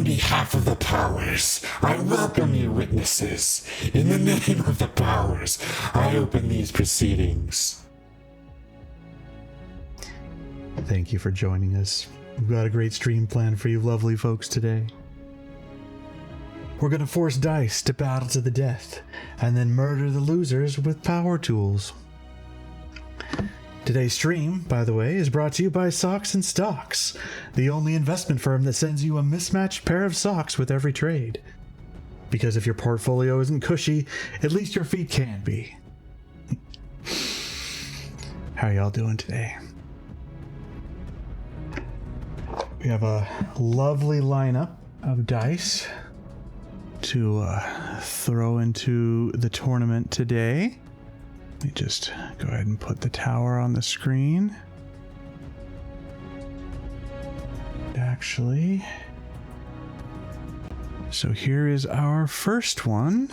On behalf of the powers, I welcome you witnesses. In the name of the powers, I open these proceedings. Thank you for joining us. We've got a great stream planned for you lovely folks today. We're going to force dice to battle to the death, and then murder the losers with power tools. Today's stream, by the way, is brought to you by Socks and Stocks, the only investment firm that sends you a mismatched pair of socks with every trade. Because if your portfolio isn't cushy, at least your feet can be. How y'all doing today? We have a lovely lineup of dice to throw into the tournament today. Let me just go ahead and put the tower on the screen. Actually, so here is our first one.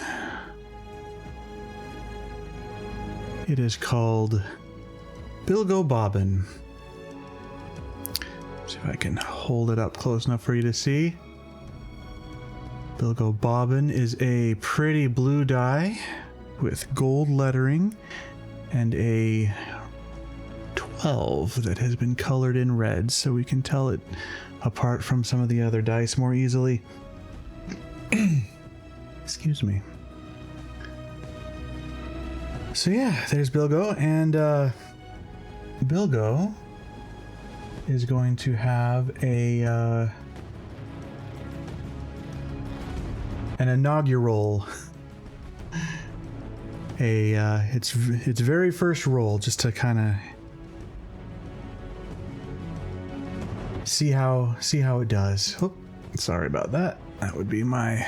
It is called Bilgo Bobbin. See if I can hold it up close enough for you to see. Bilgo Bobbin is a pretty blue die with gold lettering and a 12 that has been colored in red, so we can tell it apart from some of the other dice more easily. Excuse me. So yeah, there's Bilgo, and Bilgo is going to have an inaugural, its very first roll, just to kind of see how it does. Oh, sorry about that. That would be my.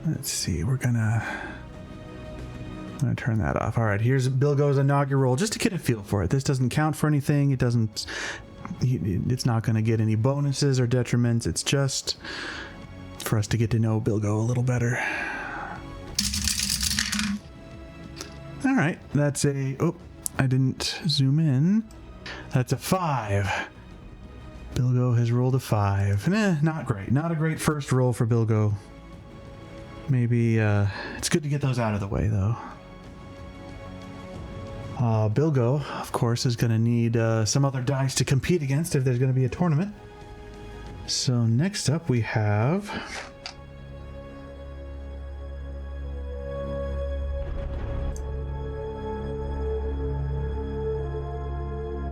Let's see. I'm gonna turn that off. All right, here's Bilgo's inaugural, just to get a feel for it. This doesn't count for anything. It's not going to get any bonuses or detriments. It's just for us to get to know Bilgo a little better. All right, that's a... Oh, I didn't zoom in. That's a 5. Bilgo has rolled a 5. Not great. Not a great first roll for Bilgo. Maybe it's good to get those out of the way, though. Bilgo, of course, is going to need some other dice to compete against if there's going to be a tournament. So next up we have...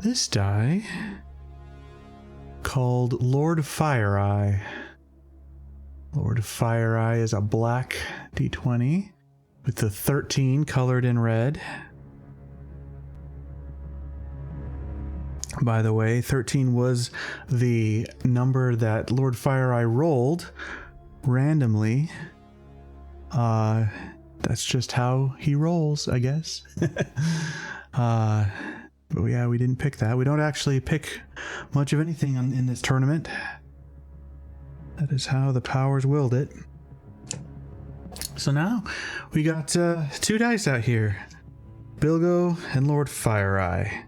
this die called Lord Fireeye. Lord Fireeye is a black d20 with the 13 colored in red. By the way, 13 was the number that Lord Fireeye rolled randomly. That's just how he rolls, I guess. But yeah, we didn't pick that. We don't actually pick much of anything in this tournament. That is how the powers willed it. So now we got 2 dice out here. Bilgo and Lord Fireeye.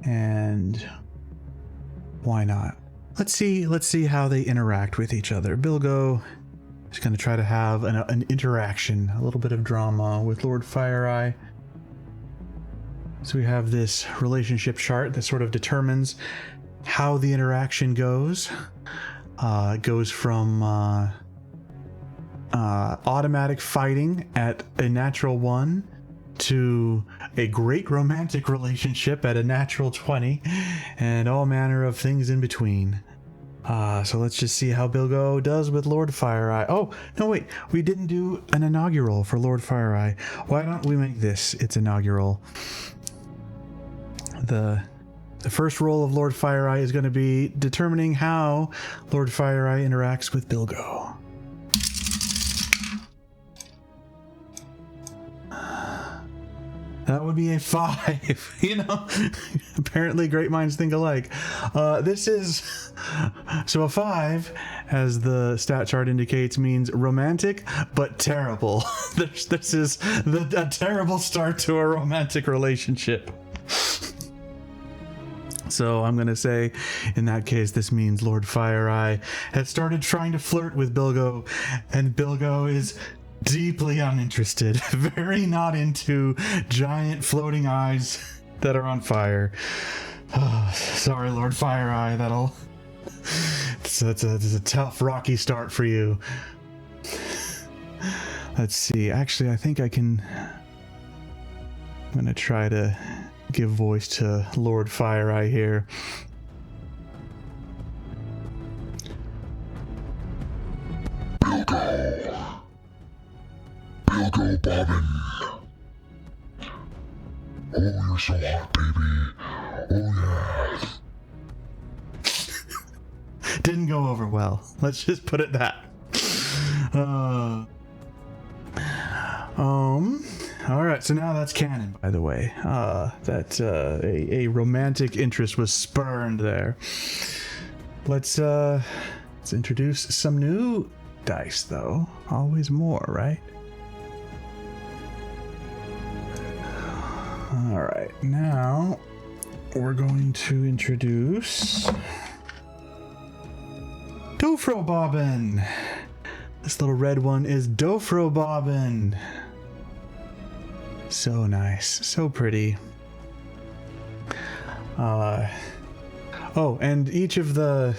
And why not? Let's see how they interact with each other. Bilgo is going to try to have an interaction, a little bit of drama with Lord Fireeye. So we have this relationship chart that sort of determines how the interaction goes. It goes from automatic fighting at a natural 1 to a great romantic relationship at a natural 20, and all manner of things in between. So let's just see how Bilgo does with Lord Fireeye. Oh, no, wait. We didn't do an inaugural for Lord Fireeye. Why don't we make this its inaugural? The first roll of Lord Fireeye is going to be determining how Lord Fireeye interacts with Bilgo. That would be a 5, you know? Apparently great minds think alike. This is... So a 5, as the stat chart indicates, means romantic, but terrible. This is a terrible start to a romantic relationship. So I'm going to say, in that case, this means Lord FireEye has started trying to flirt with Bilgo, and Bilgo is deeply uninterested, very not into giant floating eyes that are on fire. Oh, sorry, Lord FireEye, it's a tough, rocky start for you. Let's see. Actually, I think I'm going to try to give voice to Lord FireEye here. Bilgo Bobbin. Oh, you're so hot, baby. Oh, yeah. Didn't go over well. Let's just put it that. All right, so now that's canon, by the way. That a romantic interest was spurned there. Let's introduce some new dice, though. Always more, right? All right, now we're going to introduce Dofro Bobbin. This little red one is Dofro Bobbin. So nice, so pretty. Oh, and each of the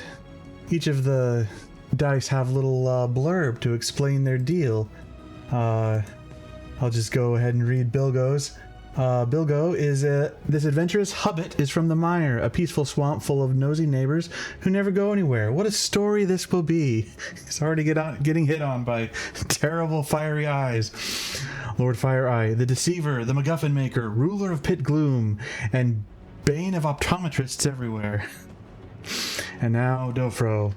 dice have little blurb to explain their deal. I'll just go ahead and read Bilgo's. Bilgo is this adventurous hobbit is from the mire, a peaceful swamp full of nosy neighbors who never go anywhere. What a story this will be. He's already getting hit on by terrible fiery eyes. Lord FireEye, the deceiver, the MacGuffin maker, ruler of pit gloom, and bane of optometrists everywhere. And now Dofro.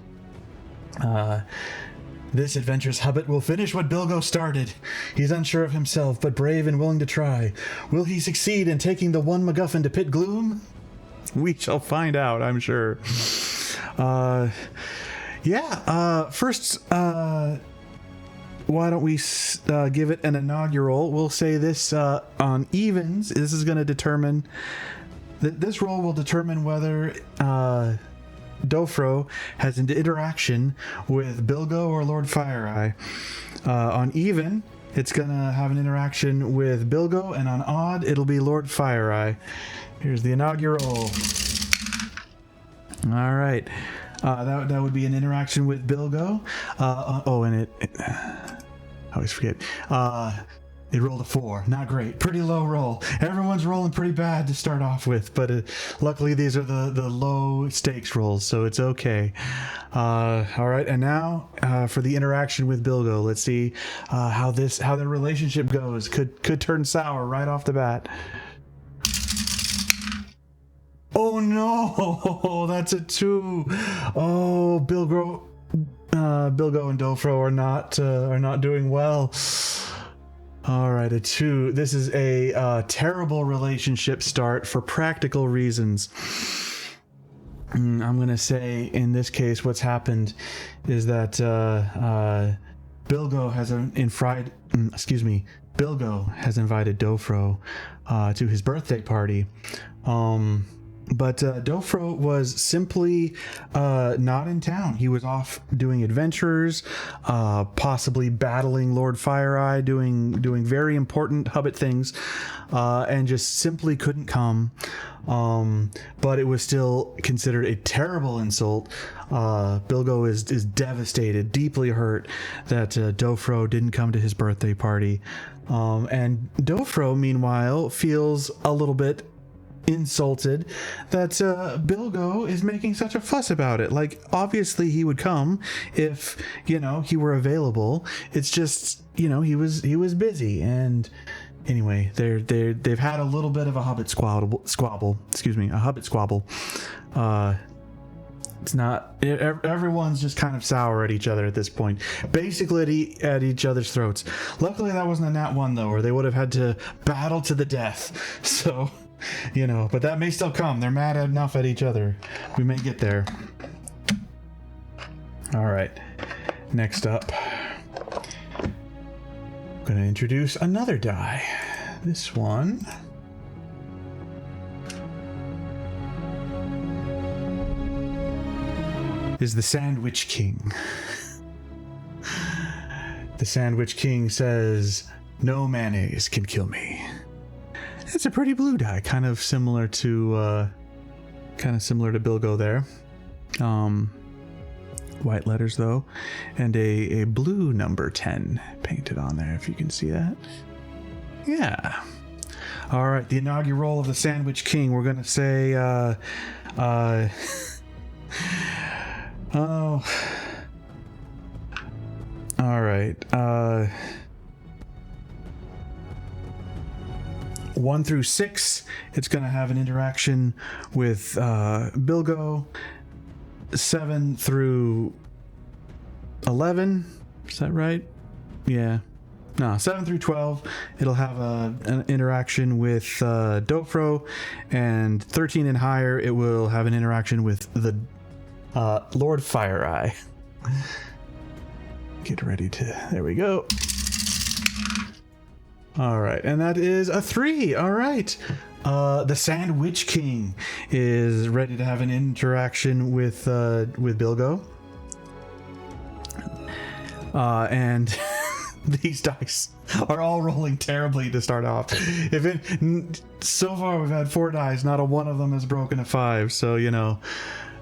This adventurous hobbit will finish what Bilgo started. He's unsure of himself, but brave and willing to try. Will he succeed in taking the one MacGuffin to pit gloom? We shall find out, I'm sure. First, why don't we give it an inaugural? We'll say this on evens. This is going to determine... This roll will determine whether... Dofro has an interaction with Bilgo or Lord FireEye. On even, it's gonna have an interaction with Bilgo, and on odd, it'll be Lord FireEye. Here's the inaugural. All right, that would be an interaction with Bilgo. I always forget. It rolled a 4. Not great. Pretty low roll. Everyone's rolling pretty bad to start off with, but luckily these are the low stakes rolls, so it's okay. All right, and now for the interaction with Bilgo. Let's see how their relationship goes. Could turn sour right off the bat. Oh no, that's a 2. Oh, Bilgo and Dofro are not doing well. All right, a 2. This is a terrible relationship start for practical reasons. I'm going to say, in this case, what's happened is that Bilgo has invited Dofro to his birthday party. But Dofro was simply not in town. He was off doing adventures, possibly battling Lord FireEye, doing very important hobbit things, and just simply couldn't come. But it was still considered a terrible insult. Bilgo is devastated, deeply hurt that Dofro didn't come to his birthday party. And Dofro, meanwhile, feels a little bit insulted that Bilgo is making such a fuss about it. Like, obviously he would come if, he were available. It's just, he was busy. And anyway, they've had a little bit of a hobbit squabble. It's not, everyone's just kind of sour at each other at this point, basically at each other's throats. Luckily that wasn't a nat 1 though, or they would have had to battle to the death. So, but that may still come. They're mad enough at each other. We may get there. All right. Next up, I'm going to introduce another die. This one is the Sandwich King. The Sandwich King says, "No mayonnaise can kill me." It's a pretty blue die, kind of similar to Bilgo there. White letters though, and a blue number 10 painted on there, if you can see that. Yeah. All right, the inaugural of the Sandwich King. We're gonna say, oh. All right. 1 through 6, it's going to have an interaction with Bilgo. 7 through 11, is that right? Yeah. No, 7 through 12, it'll have an interaction with Dofro, and 13 and higher, it will have an interaction with the Lord Fire-Eye. Get ready to... There we go. All right, and that is a 3. All right. The Sandwich King is ready to have an interaction with Bilgo. And these dice are all rolling terribly to start off. So far we've had 4 dice, not a one of them has broken a 5. So, you know,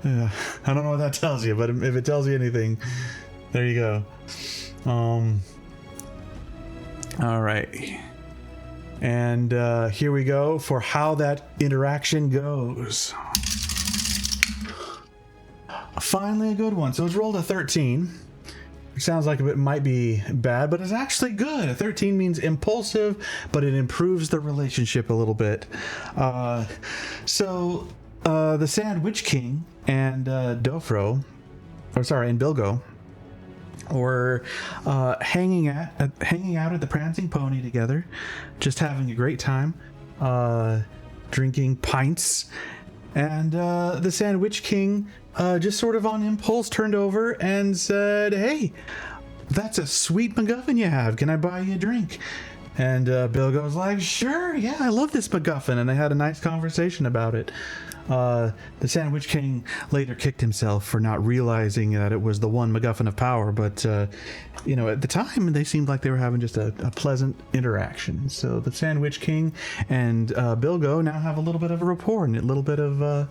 I don't know what that tells you, but if it tells you anything, there you go. All right. And here we go for how that interaction goes. Finally a good one. So it's rolled a 13. Which sounds like it might be bad, but it's actually good. A 13 means impulsive, but it improves the relationship a little bit. So the Sandwich King and Bilgo were hanging out at the Prancing Pony together, just having a great time, drinking pints, and the Sandwich King just sort of on impulse turned over and said, "Hey, that's a sweet MacGuffin you have. Can I buy you a drink?" And Bilgo was like, "Sure, yeah, I love this MacGuffin," and they had a nice conversation about it. The Sandwich King later kicked himself for not realizing that it was the one MacGuffin of power, but you know, at the time they seemed like they were having just a pleasant interaction. So the Sandwich King and Bilgo now have a little bit of a rapport and a little bit of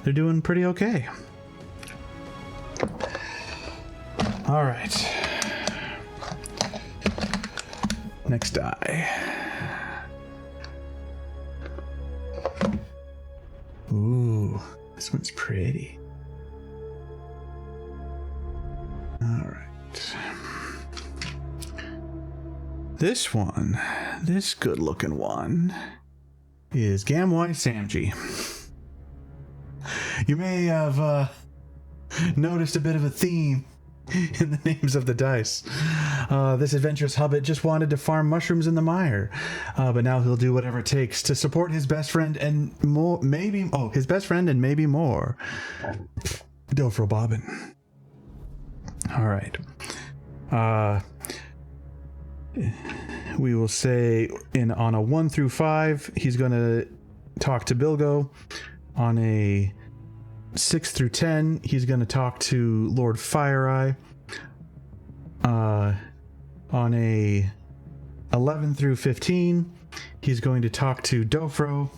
they're doing pretty okay. All right, next die. Ooh, this one's pretty. All right. This one, this good-looking one, is Gamwise Samji. You may have noticed a bit of a theme in the names of the dice. This adventurous hobbit just wanted to farm mushrooms in the mire, but now he'll do whatever it takes to support his best friend and more, maybe maybe more. Dofro Bobbin. All right. We will say on a 1 through 5, he's going to talk to Bilgo. On a 6 through 10, he's going to talk to Lord Fire-Eye. On a 11 through 15, he's going to talk to Dofro.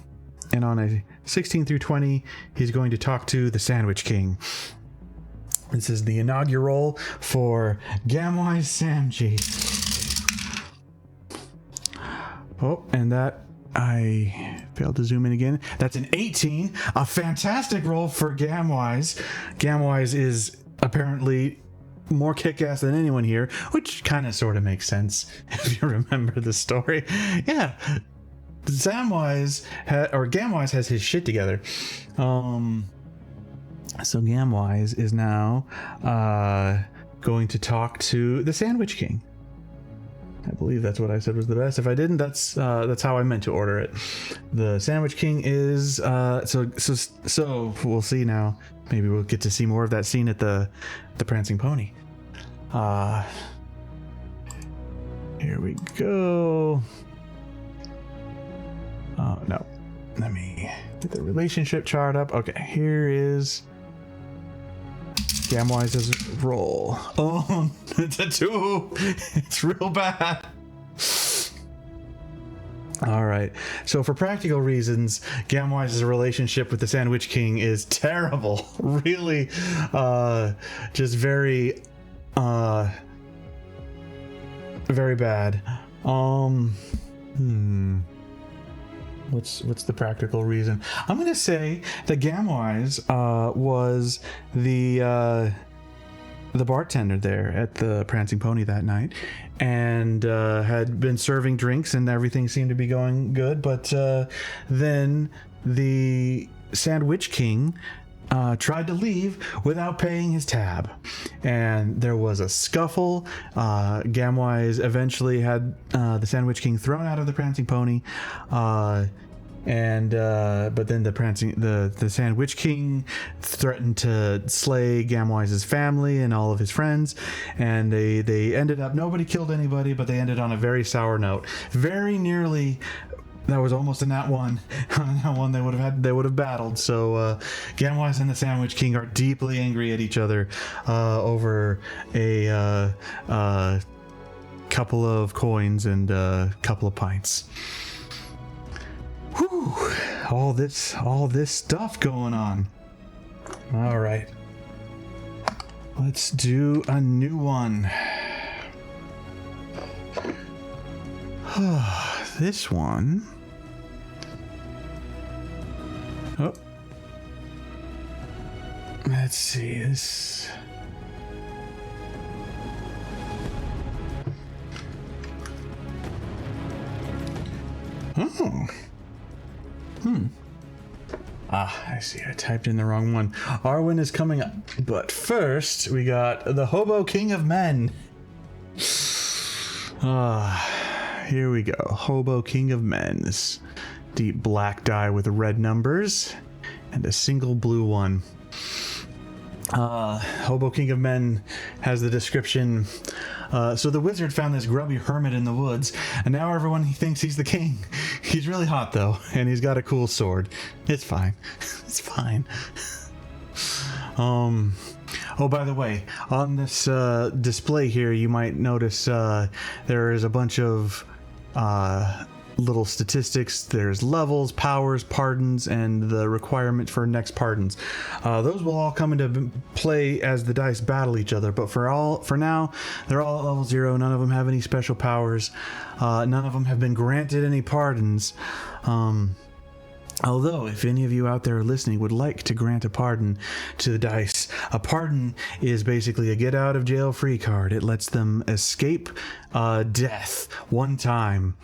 And on a 16 through 20, he's going to talk to the Sandwich King. This is the inaugural for Gamwise Samji. Oh, and that... I failed to zoom in again. That's an 18. A fantastic roll for Gamwise. Gamwise is apparently more kick-ass than anyone here, which kind of sort of makes sense if you remember the story. Yeah. Gamwise has his shit together. So Gamwise is now going to talk to the Sandwich King. I believe that's what I said was the best. If I didn't, that's how I meant to order it. The Sandwich King is so we'll see now. Maybe we'll get to see more of that scene at the Prancing Pony. Here we go. Oh no, let me get the relationship chart up. Okay, here is Gamwise does roll. Oh, it's a 2. It's real bad. All right. So for practical reasons, Gamwise's relationship with the Sandwich King is terrible. Really, just very, very bad. What's the practical reason? I'm gonna say that Gamwise was the bartender there at the Prancing Pony that night, and had been serving drinks, and everything seemed to be going good. But then the Sandwich King tried to leave without paying his tab, and there was a scuffle. Gamwise eventually had the Sandwich King thrown out of the Prancing Pony, but then the Sandwich King threatened to slay Gamwise's family and all of his friends, and they ended up, nobody killed anybody, but they ended on a very sour note. Very nearly, that was almost a nat 1. Nat 1 they would have battled. So Gamwise and the Sandwich King are deeply angry at each other over a couple of coins and a couple of pints. Whew, all this stuff going on. All right, let's do a new one. This one. Oh, let's see this. Oh. I see. I typed in the wrong one. Arwen is coming up. But first, we got the Hobo King of Men. Here we go. Hobo King of Men. This deep black die with red numbers and a single blue one. Hobo King of Men has the description. So the wizard found this grubby hermit in the woods, and now everyone thinks he's the king. He's really hot though, and he's got a cool sword. It's fine. It's fine. Oh, by the way, on this display here, you might notice there is a bunch of little statistics. There's levels, powers, pardons, and the requirement for next pardons. Those will all come into play as the dice battle each other, but for now, they're all at level 0. None of them have any special powers. None of them have been granted any pardons. Although, if any of you out there listening would like to grant a pardon to the dice, a pardon is basically a get out of jail free card. It lets them escape death one time.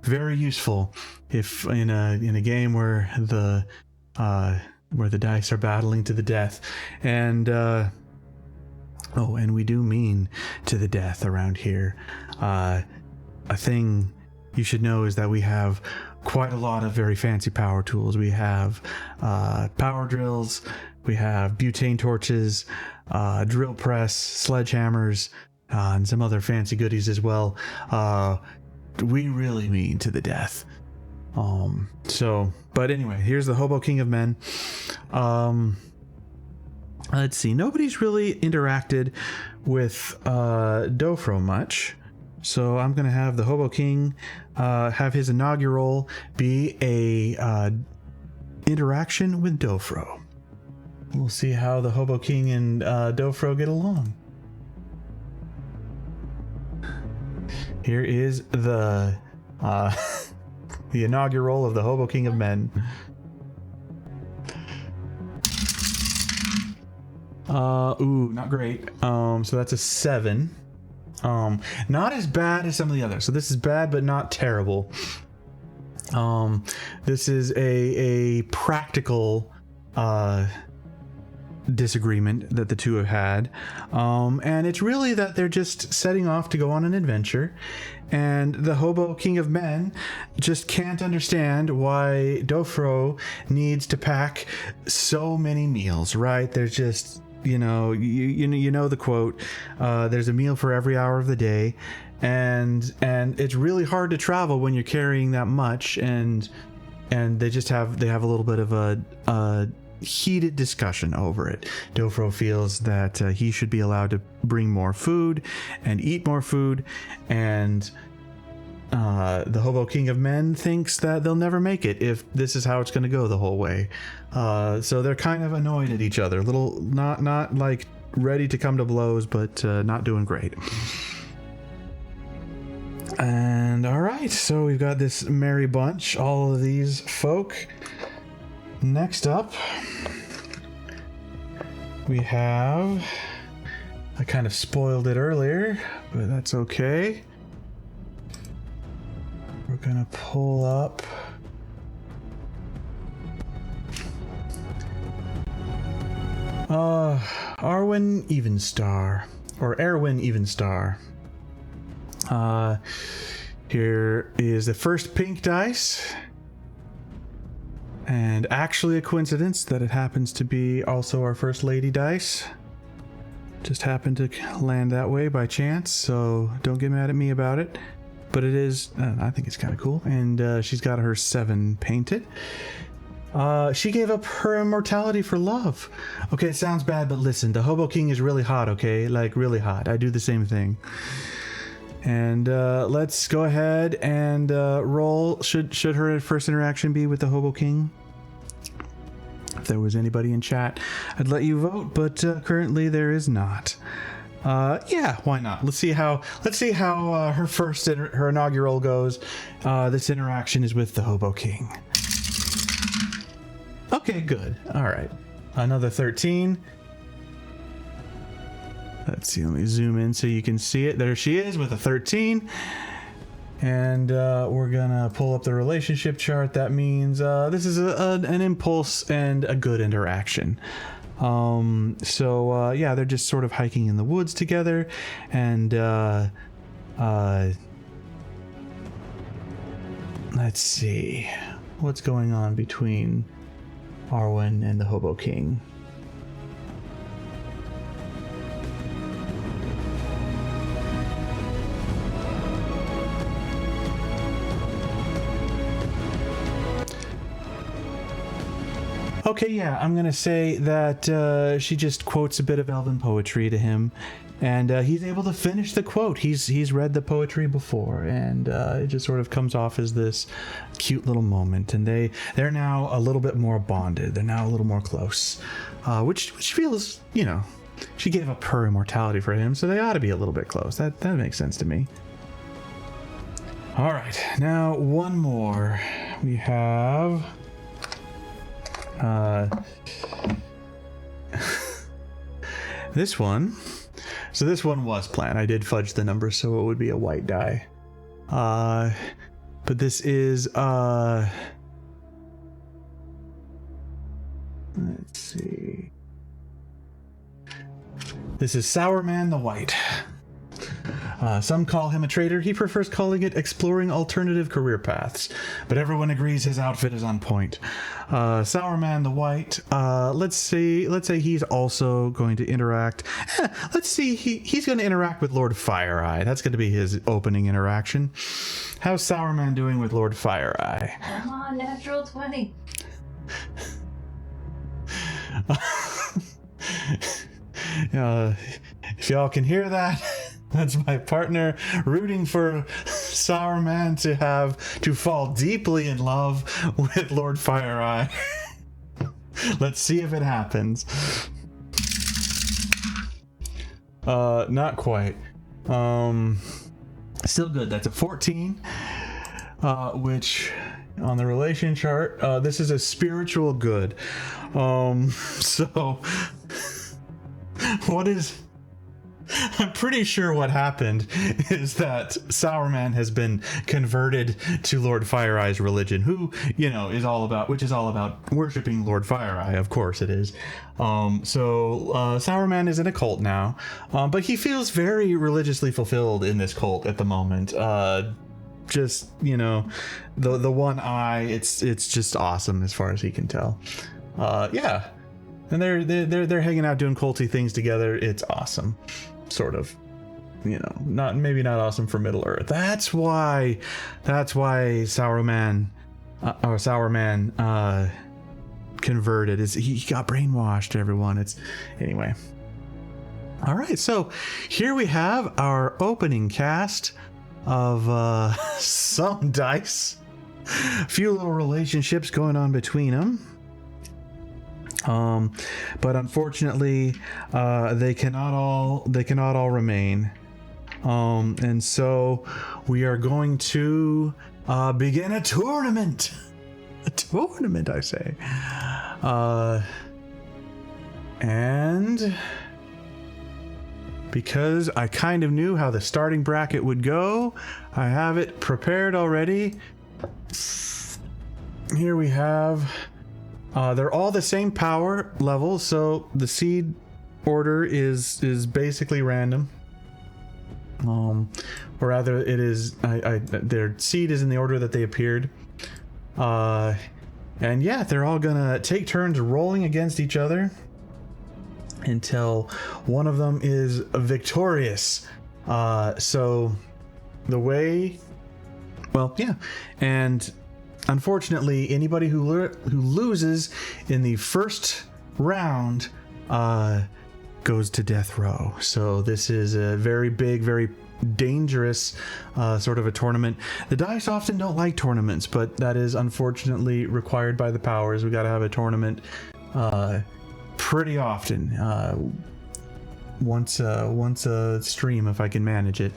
Very useful if in a game where the dice are battling to the death, and we do mean to the death around here. A thing you should know is that we have quite a lot of very fancy power tools. We have power drills, we have butane torches, drill press, sledgehammers, and some other fancy goodies as well. We really mean to the death. But anyway, here's the Hobo King of Men. Let's see, nobody's really interacted with Dofro much. So I'm going to have the Hobo King have his inaugural be a interaction with Dofro. We'll see how the Hobo King and Dofro get along. Here is the the inaugural of the Hobo King of Men. Not great. So that's a 7. Not as bad as some of the others. So this is bad, but not terrible. This is a practical disagreement that the two have had. And it's really that they're just setting off to go on an adventure. And the Hobo King of Men just can't understand why Dofro needs to pack so many meals, right? There's just... you know the quote, there's a meal for every hour of the day, and it's really hard to travel when you're carrying that much, and they have a little bit of a heated discussion over it. Dofro feels that he should be allowed to bring more food and eat more food, and the Hobo King of Men thinks that they'll never make it if this is how it's going to go the whole way. So they're kind of annoyed at each other, a little not like ready to come to blows, but not doing great. And all right, so we've got this merry bunch, all of these folk. Next up, we have, I kind of spoiled it earlier, but that's okay. We're gonna pull up Arwen Evenstar, or Erwin Evenstar. Here is the first pink dice, and actually a coincidence that it happens to be also our first lady dice. Just happened to land that way by chance, so don't get mad at me about it. But it is, I think it's kind of cool. And she's got her 7 painted. She gave up her immortality for love. Okay, it sounds bad, but listen, the Hobo King is really hot, okay? Like, really hot. I do the same thing. And let's go ahead and roll. Should her first interaction be with the Hobo King? If there was anybody in chat, I'd let you vote, but currently there is not. Yeah, why not? Let's see how her first her inaugural goes. This interaction is with the Hobo King. Okay, good. All right, another 13. Let's see. Let me zoom in so you can see it. There she is with a 13. And we're gonna pull up the relationship chart. That means this is an impulse and a good interaction. So yeah, they're just sort of hiking in the woods together, and let's see what's going on between Arwen and the Hobo King. Okay, yeah, I'm gonna say that she just quotes a bit of elven poetry to him, and he's able to finish the quote. He's read the poetry before, and it just sort of comes off as this cute little moment. And they're now a little bit more bonded. They're now a little more close, which feels, you know, she gave up her immortality for him, so they ought to be a little bit close. That makes sense to me. All right, now one more. We have. This one. So this one was planned. I did fudge the numbers so it would be a white die. But this is let's see. This is Sourman the White. Some call him a traitor. He prefers calling it exploring alternative career paths, but everyone agrees his outfit is on point. Sourman the White, let's say he's also going to interact. Let's see, he's going to interact with Lord Fireeye. That's going to be his opening interaction. How's Sourman doing with Lord Fireeye? Come on, natural 20. If y'all can hear that, that's my partner rooting for Sourman to fall deeply in love with Lord Fireeye. Let's see if it happens. Not quite. Still good. That's a 14. Which on the relation chart, this is a spiritual good. So what is... I'm pretty sure what happened is that Sourman has been converted to Lord Fireeye's religion, who, you know, is all about worshiping Lord Fireeye. Of course it is. So Sourman is in a cult now, but he feels very religiously fulfilled in this cult at the moment. Just, you know, the one eye, it's just awesome as far as he can tell. Yeah. And they're hanging out doing culty things together. It's awesome. Sort of, you know, maybe not awesome for Middle Earth. That's why Sourman converted. He got brainwashed, everyone. Anyway. All right, so here we have our opening cast of some dice. A few little relationships going on between them. But unfortunately, they cannot all remain. And so we are going to begin a tournament. A tournament, I say. And because I kind of knew how the starting bracket would go, I have it prepared already. Here we have, they're all the same power level, so the seed order is basically random. Or rather, it is. Their seed is in the order that they appeared. And yeah, they're all gonna take turns rolling against each other until one of them is victorious. So the way, well, yeah, and unfortunately, anybody who loses in the first round goes to death row. So this is a very big, very dangerous sort of a tournament. The dice often don't like tournaments, but that is unfortunately required by the powers. We got to have a tournament pretty often, once a stream if I can manage it.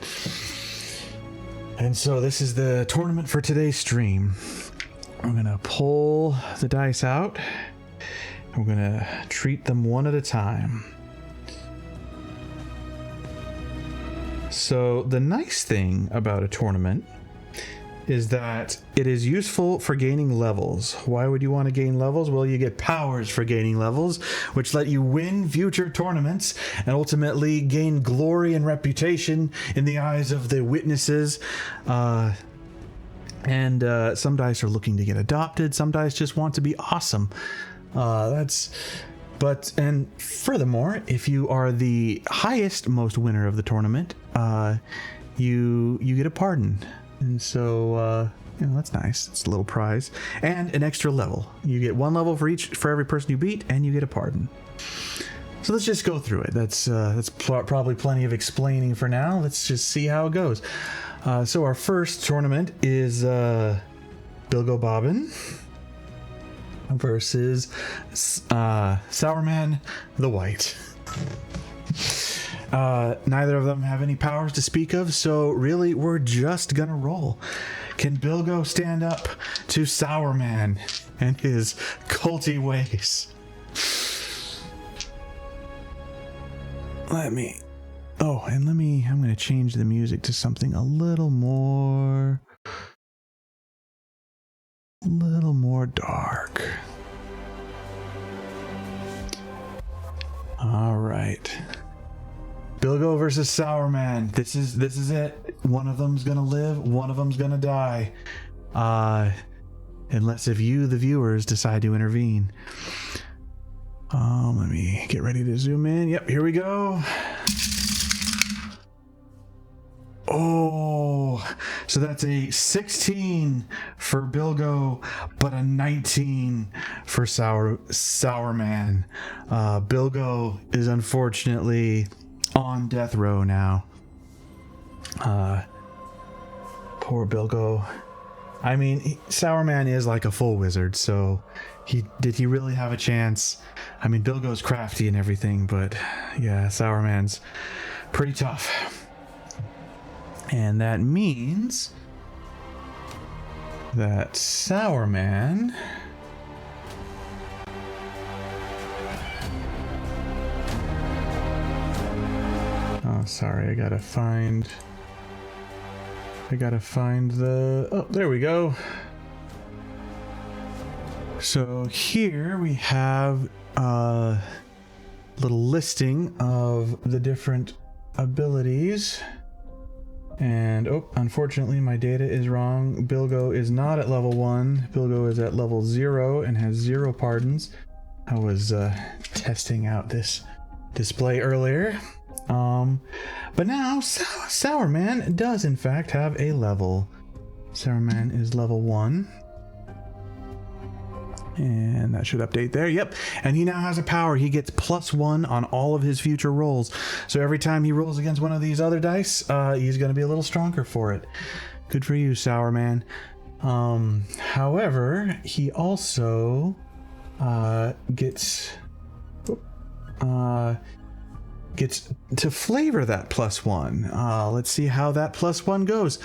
And so this is the tournament for today's stream. I'm gonna pull the dice out. We're gonna treat them one at a time. So the nice thing about a tournament is that it is useful for gaining levels. Why would you want to gain levels? Well, you get powers for gaining levels, which let you win future tournaments and ultimately gain glory and reputation in the eyes of the witnesses. And some dice are looking to get adopted. Some dice just want to be awesome. And furthermore, if you are the highest most winner of the tournament, you get a pardon. And so, that's nice. It's a little prize and an extra level. You get one level for every person you beat, and you get a pardon. So let's just go through it. That's probably plenty of explaining for now. Let's just see how it goes. So our first tournament is Bilgo Bobbin versus Sourman the White. Neither of them have any powers to speak of, so really we're just gonna roll. Can Bilgo stand up to Sourman and his culty ways? I'm gonna change the music to something a little more dark. All right. Bilgo versus Sourman. This is it. One of them's gonna live, one of them's gonna die. Unless if you, the viewers, decide to intervene. Let me get ready to zoom in. Yep, here we go. Oh, so that's a 16 for Bilgo, but a 19 for Sourman. Bilgo is unfortunately on death row now. Poor Bilgo. I mean, Sourman is like a full wizard, so did he really have a chance? I mean, Bilgo's crafty and everything, but yeah, Sourman's pretty tough. And that means that Sourman sorry, I gotta find the... Oh, there we go. So here we have a little listing of the different abilities. And unfortunately my data is wrong. Bilgo is not at level 1. Bilgo is at level 0 and has 0 pardons. I was testing out this display earlier. But now Sourman does in fact have a level. Sourman is level 1. And that should update there. Yep. And he now has a power. He gets +1 on all of his future rolls. So every time he rolls against one of these other dice, he's going to be a little stronger for it. Good for you, Sour Man. However, he also gets to flavor that +1. Let's see how that +1 goes.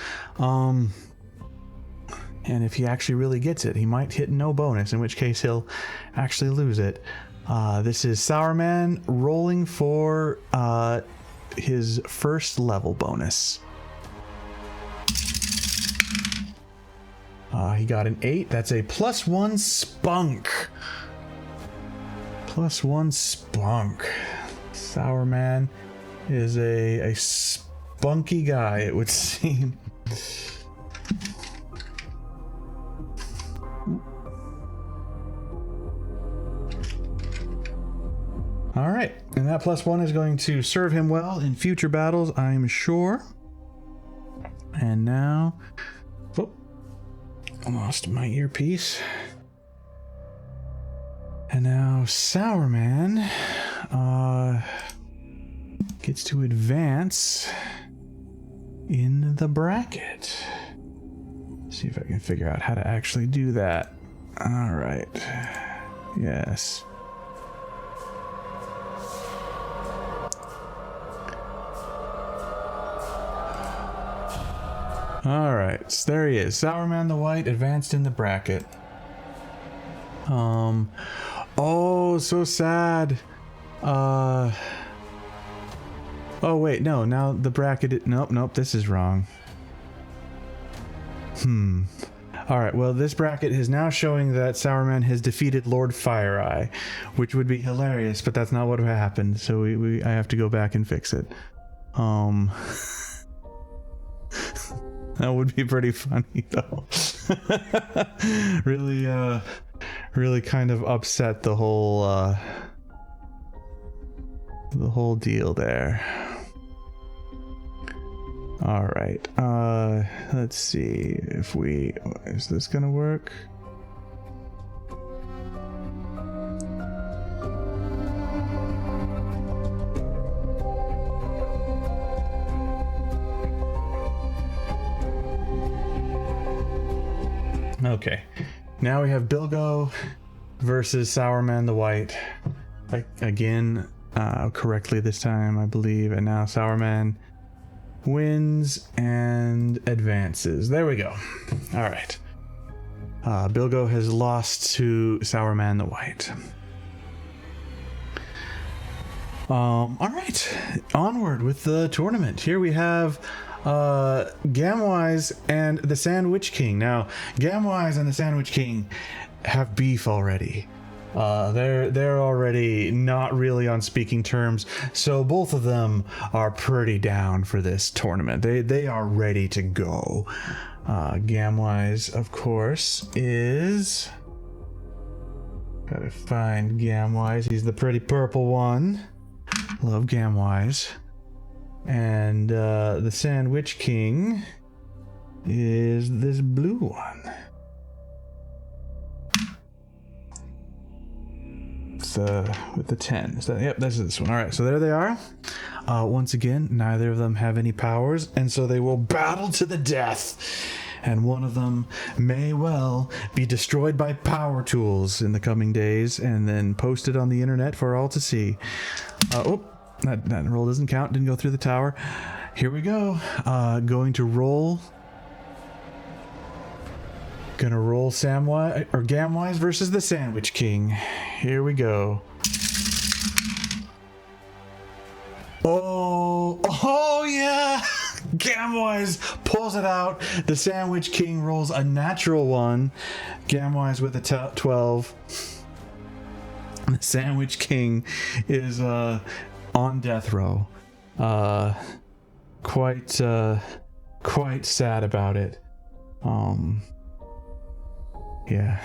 And if he actually really gets it, he might hit no bonus, in which case he'll actually lose it. This is Sour Man rolling for his first level bonus. He got an 8. That's a +1 spunk. +1 spunk. Sour Man is a spunky guy, it would seem. All right, and that +1 is going to serve him well in future battles, I'm sure. And now, I lost my earpiece. And now Sour Man gets to advance in the bracket. See if I can figure out how to actually do that. All right. Yes. All right, so there he is. Sour Man the White advanced in the bracket. Oh, so sad. Oh wait, no, now the bracket, nope, this is wrong. All right, well, this bracket is now showing that Sour Man has defeated Lord Fireeye, which would be hilarious, but that's not what happened, so I have to go back and fix it. That would be pretty funny, though. Really kind of upset the whole deal there. All right. Let's see if is this gonna work? Okay, now we have Bilgo versus Sour Man the White. Again, correctly this time, I believe. And now Sour Man wins and advances. There we go. All right. Bilgo has lost to Sour Man the White. All right, onward with the tournament. Here we have Gamwise and the Sandwich King. Now, Gamwise and the Sandwich King have beef already. They're already not really on speaking terms, so both of them are pretty down for this tournament. They are ready to go. Gamwise, of course, is... Gotta find Gamwise. He's the pretty purple one. Love Gamwise. And the Sandwich King is this blue one. It's with the 10. Yep, that's this one. All right, so there they are. Once again, neither of them have any powers, and so they will battle to the death. And one of them may well be destroyed by power tools in the coming days and then posted on the internet for all to see. That roll doesn't count. Didn't go through the tower. Here we go. Going to roll. Gonna roll Gamwise versus the Sandwich King. Here we go. Oh yeah! Gamwise pulls it out. The Sandwich King rolls a natural 1. Gamwise with a 12. The Sandwich King is on death row. Quite sad about it. Yeah,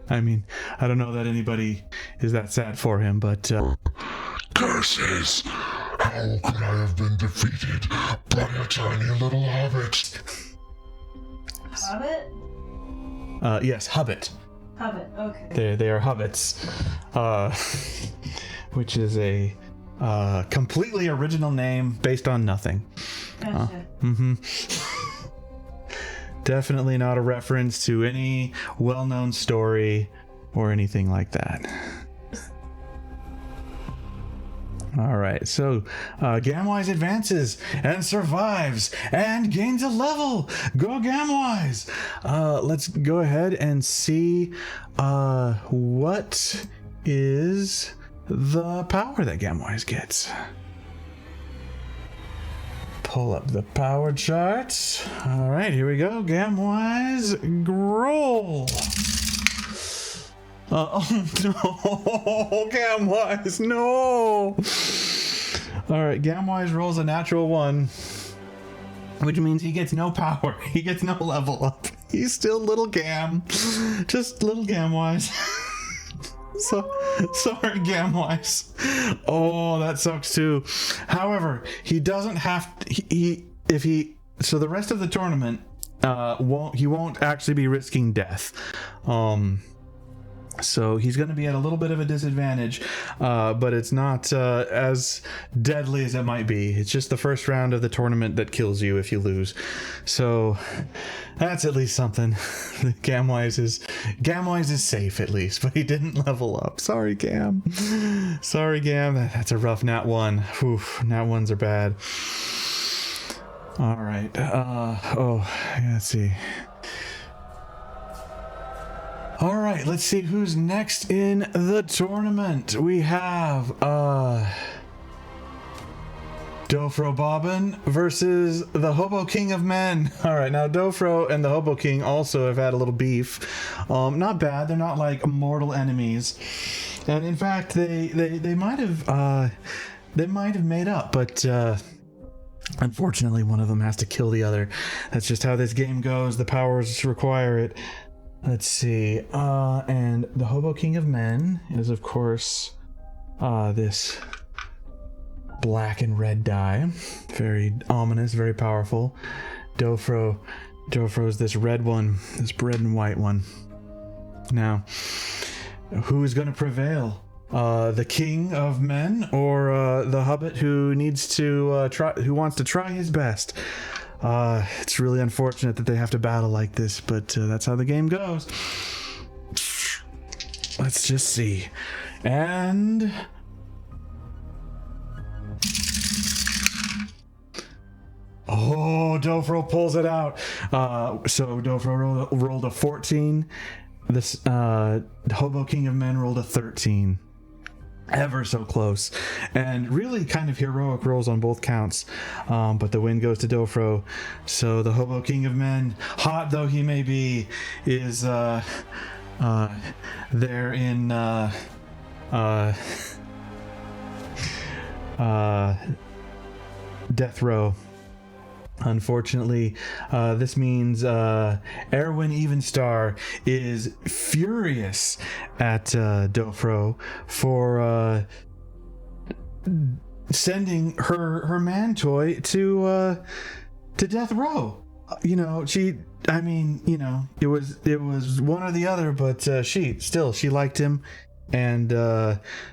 I mean, I don't know that anybody is that sad for him, but Curses! How could I have been defeated by a tiny little hobbit? Hobbit? Yes, Hobbit. Hobbit, okay. They are hobbits, which is a completely original name based on nothing. Gotcha. Definitely not a reference to any well-known story or anything like that. All right, so Gamwise advances and survives and gains a level. Go Gamwise! Let's go ahead and see what is the power that Gamwise gets. Pull up the power charts. All right, here we go. Gamwise, roll. Oh no, Gamwise, no. All right, Gamwise rolls a natural 1, which means he gets no power. He gets no level up. He's still little Gam, just little Gamwise. So sorry, Gamwise. Oh, that sucks too. However, he doesn't have so the rest of the tournament won't actually be risking death. So he's going to be at a little bit of a disadvantage, but it's not as deadly as it might be. It's just the first round of the tournament that kills you if you lose. So that's at least something. Gamwise is safe at least, but he didn't level up. Sorry, Gam. Sorry, Gam. That's a rough nat 1. Oof, nat 1s are bad. All right. Let's see. All right, let's see who's next in the tournament. We have Dofro Bobbin versus the Hobo King of Men. All right, now Dofro and the Hobo King also have had a little beef. Not bad. They're not like mortal enemies, and in fact, they might have made up, but unfortunately, one of them has to kill the other. That's just how this game goes. The powers require it. Let's see, and the Hobo King of Men is, of course, this black and red die. Very ominous, very powerful. Dofro's this red one, this red and white one. Now, who is going to prevail? The King of Men or the Hobbit who needs to who wants to try his best? It's really unfortunate that they have to battle like this, but that's how the game goes. Let's just see. And Dofro pulls it out. So Dofro rolled a 14. This Hobo King of Men rolled a 13. Ever so close, and really kind of heroic rolls on both counts, but the win goes to Dofro. So the Hobo King of Men, hot though he may be, is there in death row. Unfortunately, this means Erwin Evenstar is furious at Dofro for sending her man toy to death row. It was one or the other, but she liked him, and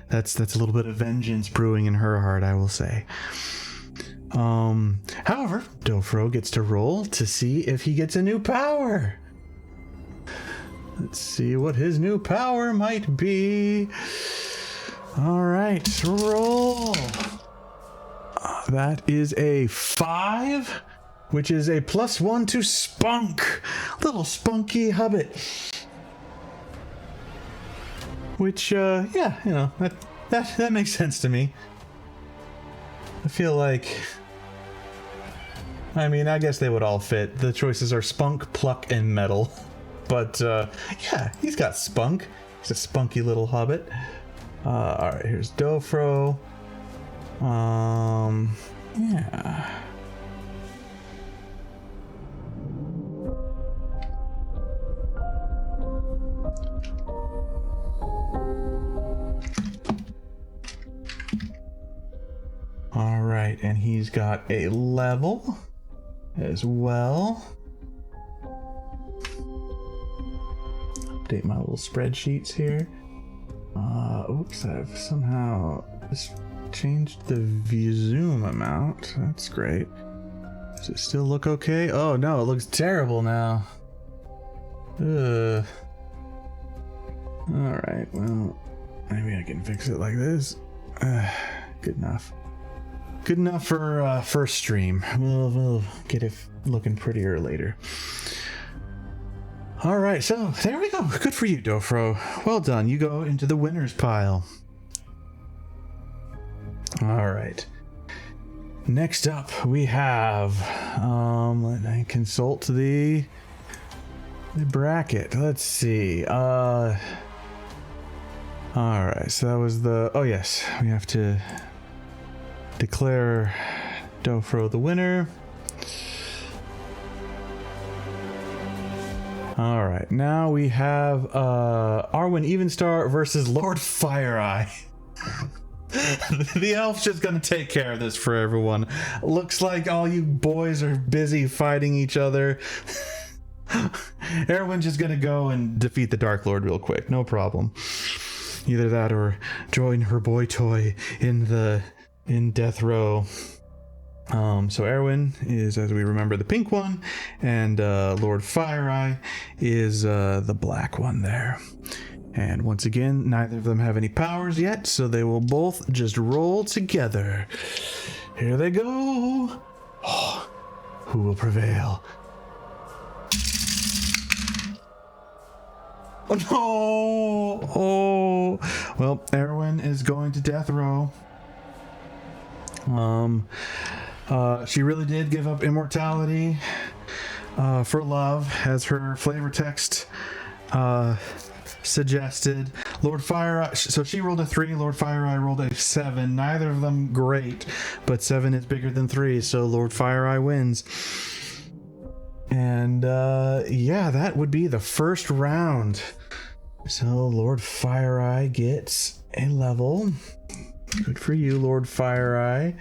that's a little bit of vengeance brewing in her heart, I will say. However, Dofro gets to roll to see if he gets a new power. Let's see what his new power might be. All right, roll. That is a 5, which is a +1 to spunk. Little spunky hobbit. Which, that makes sense to me. I feel like, I guess they would all fit. The choices are spunk, pluck, and metal. But, he's got spunk. He's a spunky little hobbit. Alright, here's Dofro. Yeah. Alright, and he's got a level as well. update my little spreadsheets here. Oops, I've somehow just changed the view zoom amount. That's great. Does it still look okay? Oh no, it looks terrible now. Ugh. Alright, well, maybe I can fix it like this. Good enough. Good enough for first stream. We'll get it looking prettier later. Alright, so there we go. Good for you, Dofro. Well done. You go into the winners pile. Alright. Next up, we have let me consult the bracket. Let's see. Alright, so that was the oh yes, we have to declare Dofro the winner. Alright, now we have Arwen Evenstar versus Lord Fireeye. The elf's just gonna take care of this for everyone. Looks like all you boys are busy fighting each other. Erwin's just gonna go and defeat the Dark Lord real quick, no problem. Either that or join her boy toy in death row. So Erwin is, as we remember, the pink one, and Lord Fireeye is the black one there. And once again, neither of them have any powers yet, so they will both just roll together. Here they go. Oh, who will prevail? Oh no! Oh, well, Erwin is going to death row. She really did give up immortality for love, as her flavor text suggested. Lord Fireeye, so she rolled a 3, Lord Fireeye rolled a 7. Neither of them great, but 7 is bigger than 3, so Lord Fireeye wins. And yeah, that would be the first round. So Lord Fireeye gets a level. Good for you, Lord Fireeye.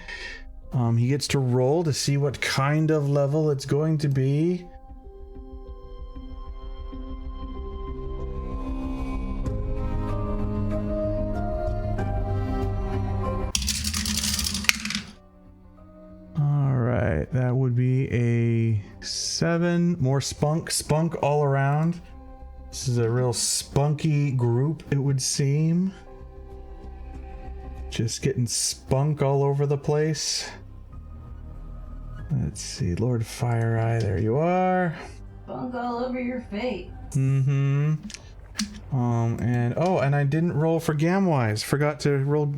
He gets to roll to see what kind of level it's going to be. Alright, that would be a 7. More spunk all around. This is a real spunky group, it would seem. Just getting spunk all over the place. Let's see, Lord Fireeye, there you are. Spunk all over your face. Mm-hmm. And I didn't roll for Gamwise. Forgot to roll.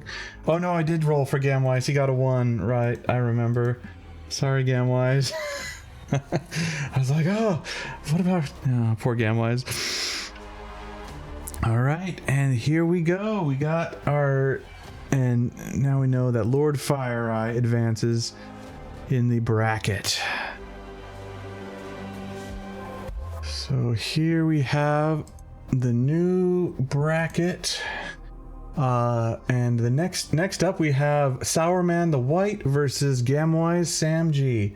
Oh no, I did roll for Gamwise. He got a 1, right? I remember. Sorry, Gamwise. I was like, oh, what about poor Gamwise? All right, and here we go. We got our. And now we know that Lord Fireeye advances in the bracket. So here we have the new bracket. And the next up we have Sourman the White versus Gamwise Sam G.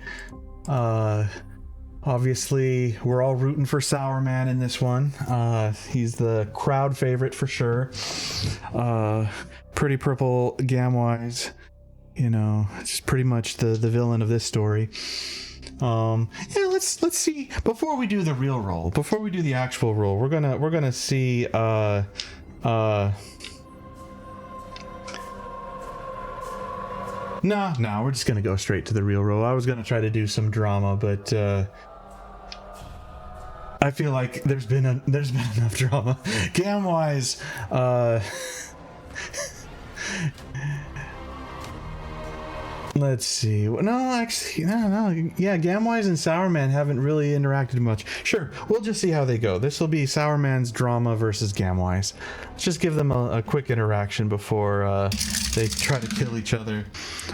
Obviously we're all rooting for Sourman in this one. He's the crowd favorite for sure. Pretty Purple Gamwise, you know, it's pretty much the villain of this story. Yeah, let's see, before we do the real roll, before we do the actual roll, we're gonna see no, we're just gonna go straight to the real roll. I was gonna try to do some drama, but I feel like there's been enough drama. Gamwise, let's see. No, actually, no. Yeah, Gamwise and Sourman haven't really interacted much. Sure, we'll just see how they go. This will be Sourman's drama versus Gamwise. Let's just give them a quick interaction before they try to kill each other.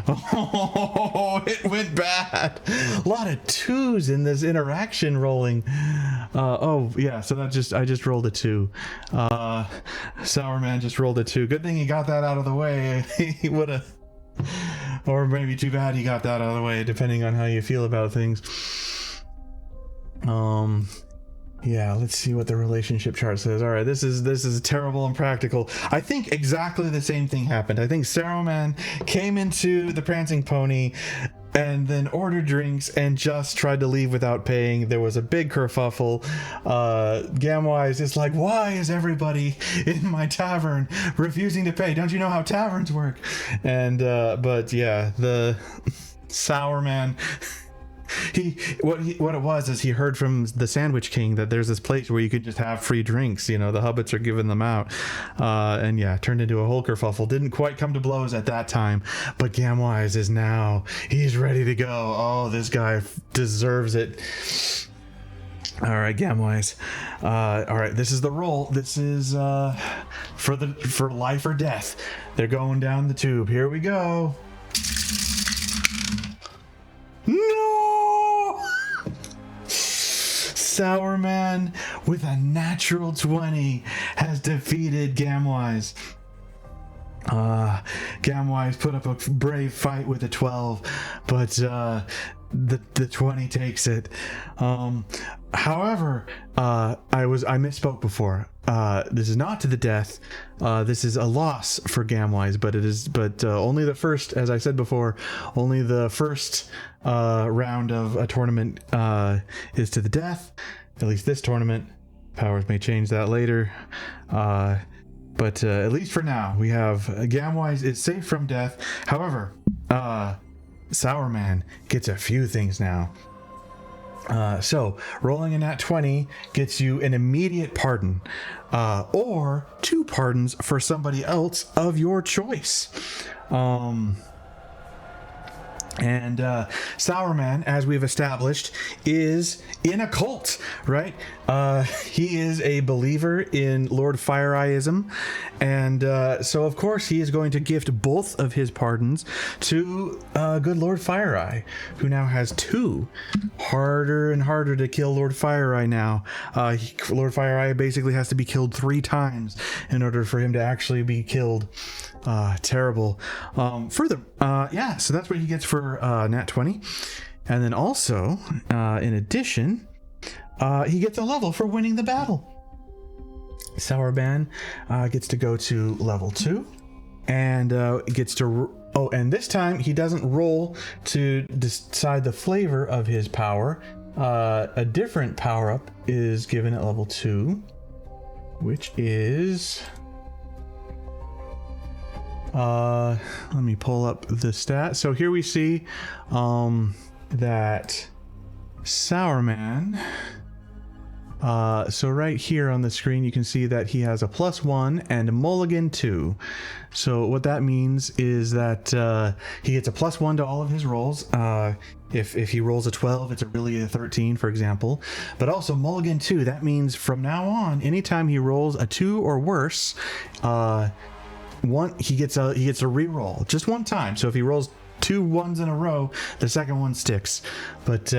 Oh, it went bad. A lot of 2s in this interaction rolling. Oh yeah, so I just rolled a 2. Sourman just rolled a 2. Good thing he got that out of the way. He would have. Or maybe too bad he got that out of the way, depending on how you feel about things. Yeah, let's see what the relationship chart says. All right, this is terrible and practical. I think exactly the same thing happened. I think Saruman came into the Prancing Pony and then ordered drinks and just tried to leave without paying. There was a big kerfuffle. Gamwise is like, why is everybody in my tavern refusing to pay? Don't you know how taverns work? And but yeah, the Sour Man. What it was is he heard from the Sandwich King that there's this place where you could just have free drinks. You know, the hobbits are giving them out, and yeah, turned into a whole kerfuffle. Didn't quite come to blows at that time, but Gamwise is now, he's ready to go. Oh, this guy deserves it. All right, Gamwise. All right, this is the roll. This is for life or death. They're going down the tube. Here we go. No! Sour Man with a natural 20 has defeated Gamwise. Gamwise put up a brave fight with a 12, but the 20 takes it. However, I misspoke before. This is not to the death. This is a loss for Gamwise, but only the first, as I said before, only the first round of a tournament is to the death. At least this tournament. Powers may change that later. But at least for now, we have Gamwise is safe from death. However, Sour Man gets a few things now. So rolling a nat 20 gets you an immediate pardon, or 2 pardons for somebody else of your choice. And Sour Man, as we've established, is in a cult, right? He is a believer in Lord Fire-Eyeism, and so of course he is going to gift both of his pardons to good Lord Fire-Eye, who now has 2. Harder and harder to kill Lord Fire-Eye now. Lord Fire-Eye basically has to be killed 3 times in order for him to actually be killed. Terrible. Yeah, so that's what he gets for nat 20. And then also, in addition, he gets a level for winning the battle. Sour Man gets to go to level 2 and gets to and this time he doesn't roll to decide the flavor of his power. A different power up is given at level 2, which is let me pull up the stat. So here we see that Sour Man, so right here on the screen you can see that he has a +1 and a mulligan 2. So what that means is that he gets a +1 to all of his rolls. If he rolls a 12, it's really a 13, for example. But also mulligan 2, that means from now on, anytime he rolls a 2 or worse, he gets a re-roll just one time. So if he rolls 2 1s in a row, the second one sticks. But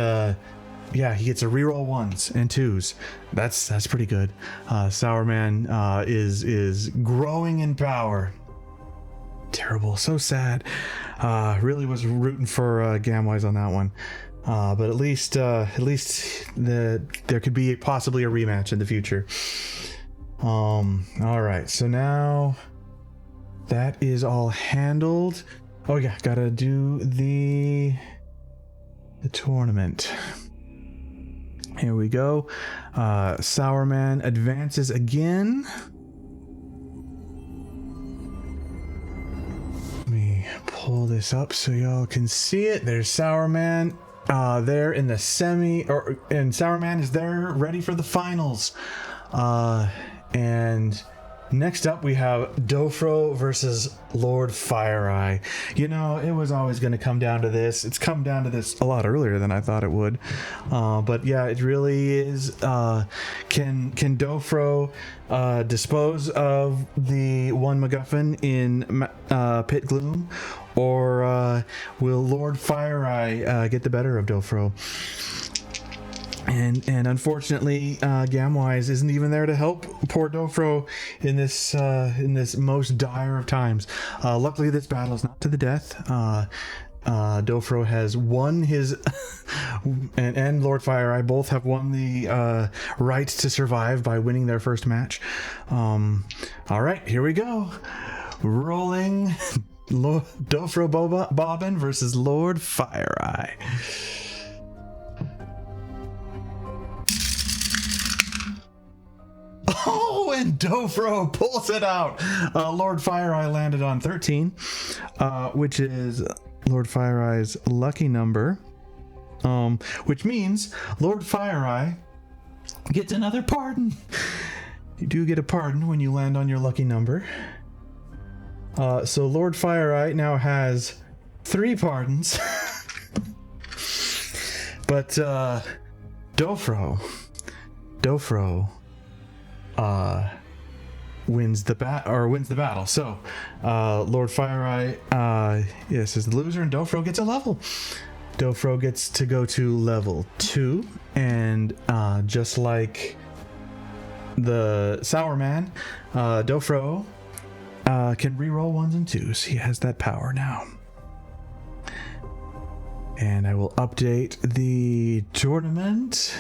yeah, he gets a re-roll 1s and 2s. That's pretty good. Sour Man is growing in power. Terrible, so sad. Really was rooting for Gamwise on that one. But at least there could be possibly a rematch in the future. All right, so now that is all handled. Oh yeah, gotta do the tournament. Here we go. Sour Man advances again. Let me pull this up so y'all can see it. There's Sour Man there in the and Sour Man is there ready for the finals. And next up, we have Dofro versus Lord Fire-Eye. You know, it was always going to come down to this. It's come down to this a lot earlier than I thought it would. But yeah, it really is. Can Dofro dispose of the one MacGuffin in Pit Gloom? Or will Lord Fire-Eye get the better of Dofro? And unfortunately, Gamwise isn't even there to help poor Dofro in this most dire of times. Luckily, this battle is not to the death. Dofro has won his and Lord FireEye both have won the right to survive by winning their first match. All right, here we go. Rolling Dofro Bobbin versus Lord FireEye. Oh, and Dofro pulls it out. Lord FireEye landed on 13, which is Lord FireEye's lucky number, which means Lord FireEye gets another pardon. You do get a pardon when you land on your lucky number. So Lord FireEye now has 3 pardons. But Dofro wins the battle. So Lord FireEye yes, is the loser, and Dofro gets a level. Dofro gets to go to level 2, and just like the Sour Man, Dofro can reroll 1s and 2s. He has that power now. And I will update the tournament.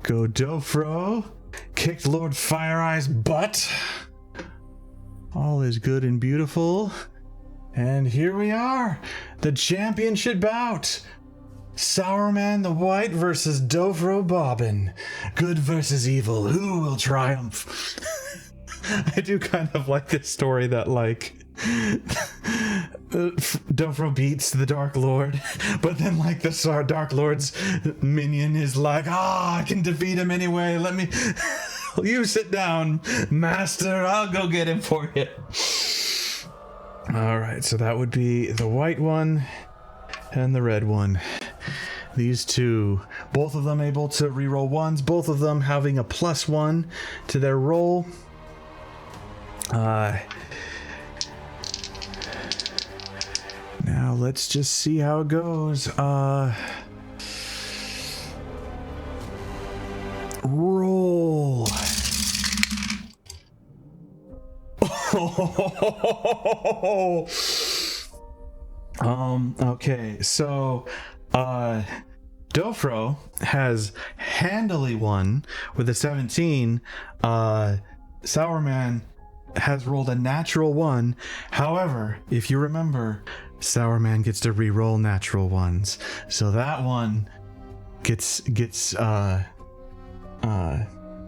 Go Dofro. Kicked Lord FireEye's butt. All is good and beautiful. And here we are. The championship bout. Sour Man the White versus Dofro Bobbin. Good versus evil. Who will triumph? I do kind of like this story that, like, Dofro beats the Dark Lord, but then, like, the Dark Lord's minion is like, I can defeat him anyway. Let me... You sit down, master. I'll go get him for you. All right, so that would be the white one and the red one. These two, both of them able to reroll 1s, both of them having a +1 to their roll. Now let's just see how it goes. Roll. Okay, so Dofro has handily won with a 17. Sour Man has rolled a natural 1. However, if you remember, Sour Man gets to re-roll natural 1s, so that one gets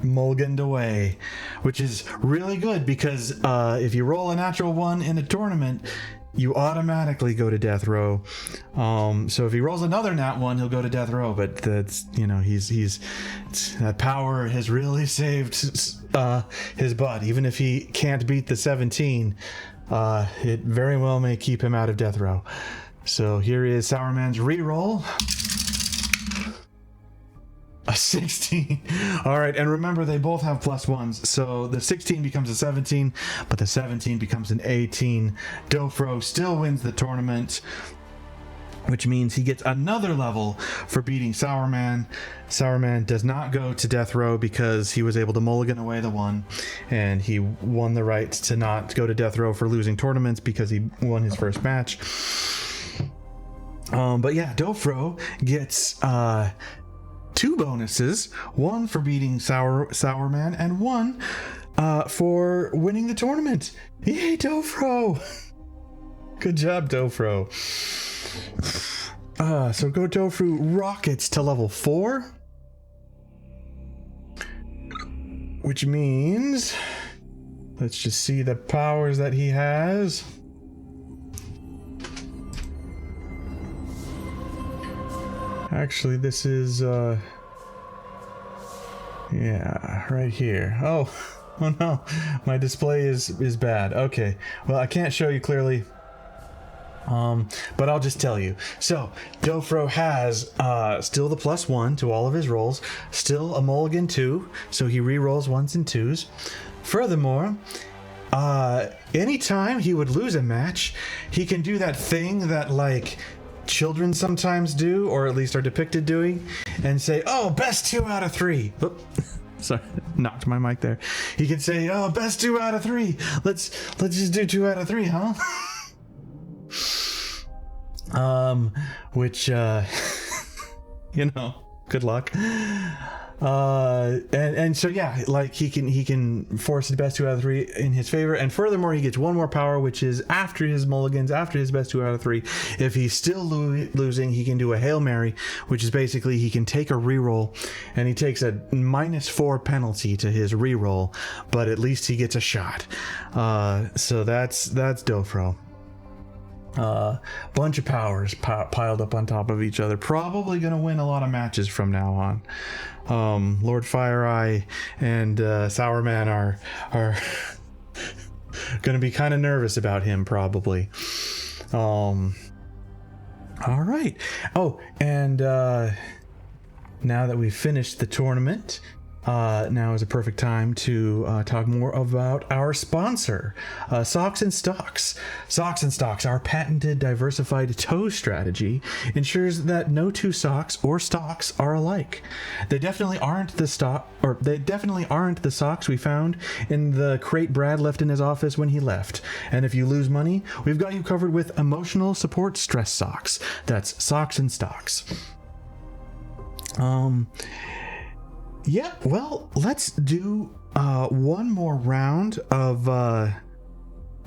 mulliganed away, which is really good because if you roll a natural 1 in a tournament, you automatically go to death row. So if he rolls another nat 1, he'll go to death row. But that's, he's that power has really saved his butt. Even if he can't beat the 17, it very well may keep him out of death row. So here is Sour Man's reroll. A 16. All right, and remember, they both have +1s, so the 16 becomes a 17, but the 17 becomes an 18. Dofro still wins the tournament, which means he gets another level for beating Sour Man. Sour Man does not go to death row because he was able to mulligan away the 1, and he won the right to not go to death row for losing tournaments because he won his first match. But yeah, Dofro gets 2 bonuses, 1 for beating Sour Man and 1 for winning the tournament. Yay, Dofro! Good job, Dofro. So go Dofro rockets to level 4, which means let's just see the powers that he has. Actually, this is, yeah, right here. Oh no, my display is bad. Okay, well, I can't show you clearly, but I'll just tell you. So, Dofro has still the +1 to all of his rolls, still a mulligan 2, so he re-rolls 1s and 2s. Furthermore, anytime he would lose a match, he can do that thing that, like, children sometimes do, or at least are depicted doing, and say, oh, best 2 out of 3. Oop. Sorry, knocked my mic there. He can say, oh, best 2 out of 3. Let's just do 2 out of 3, huh? Which you know, good luck. And so yeah, like he can force his best 2 out of 3 in his favor, and furthermore he gets one more power, which is after his mulligans, after his best 2 out of 3. If he's still losing, he can do a Hail Mary, which is basically he can take a reroll, and he takes a -4 penalty to his reroll, but at least he gets a shot. So that's Dofro. Bunch of powers piled up on top of each other. Probably gonna win a lot of matches from now on. Lord FireEye and Sourman are gonna be kind of nervous about him, probably. All right. Oh, and now that we've finished the tournament, now is a perfect time to talk more about our sponsor, Socks and Stocks. Socks and Stocks, our patented diversified toe strategy, ensures that no two socks or stocks are alike. They definitely aren't the socks we found in the crate Brad left in his office when he left. And if you lose money, we've got you covered with emotional support stress socks. That's Socks and Stocks. Yeah, well, let's do one more round of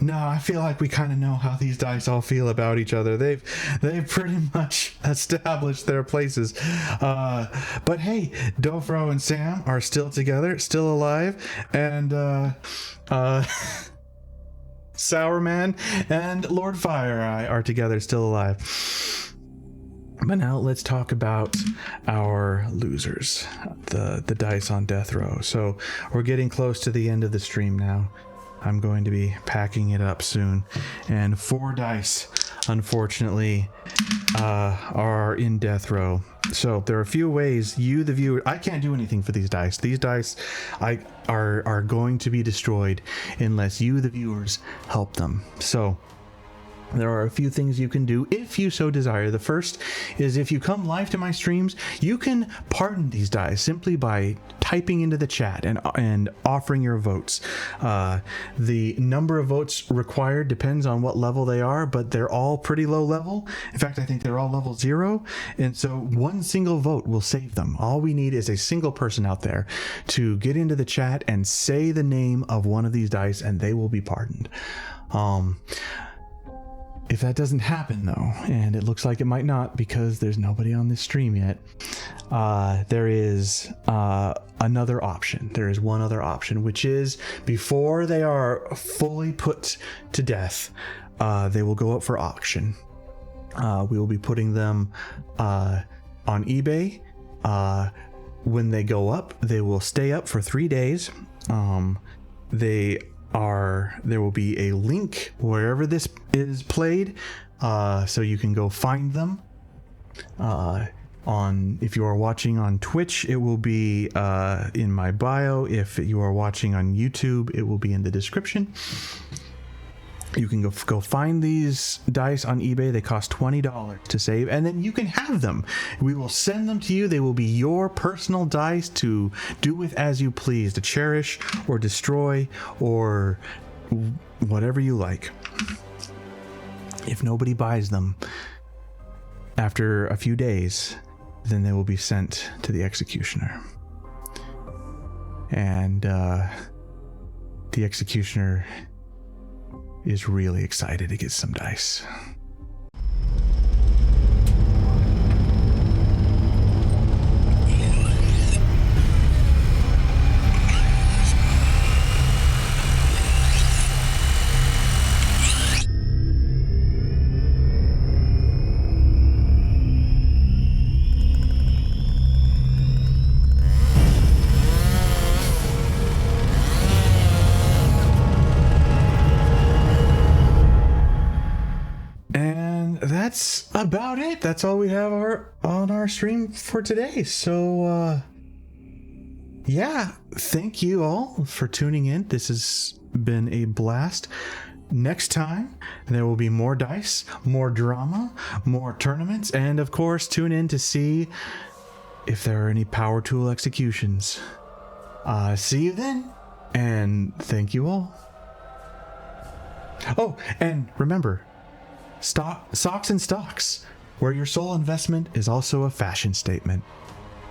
no, I feel like we kind of know how these dice all feel about each other. They've pretty much established their places. But hey, Dofro and Sam are still together, still alive, and Sourman and Lord FireEye are together, still alive. But now let's talk about our losers, the dice on death row. So we're getting close to the end of the stream now. I'm going to be packing it up soon. And 4 dice, unfortunately, are in death row. So there are a few ways you, the viewer, I can't do anything for these dice. These dice are going to be destroyed unless you, the viewers, help them. So there are a few things you can do if you so desire. The first is, if you come live to my streams, you can pardon these dice simply by typing into the chat and offering your votes. The number of votes required depends on what level they are, but they're all pretty low level. In fact, I think they're all level 0, and so one single vote will save them. All we need is a single person out there to get into the chat and say the name of one of these dice, and they will be pardoned. If that doesn't happen, though, and it looks like it might not because there's nobody on this stream yet, there is another option. There is one other option, which is before they are fully put to death, they will go up for auction. We will be putting them on eBay. When they go up, they will stay up for 3 days. There will be a link wherever this is played, so you can go find them. If you are watching on Twitch, it will be in my bio. If you are watching on YouTube, it will be in the description. You can go find these dice on eBay. They cost $20 to save, and then you can have them. We will send them to you. They will be your personal dice to do with as you please, to cherish or destroy or whatever you like. If nobody buys them after a few days, then they will be sent to the executioner. And the executioner is really excited to get some dice. That's about it. That's all we have on our stream for today. So yeah, thank you all for tuning in. This has been a blast. Next time there will be more dice, more drama, more tournaments, and of course tune in to see if there are any power tool executions. See you then, and thank you all. Oh, and remember, Socks and Stocks, where your sole investment is also a fashion statement.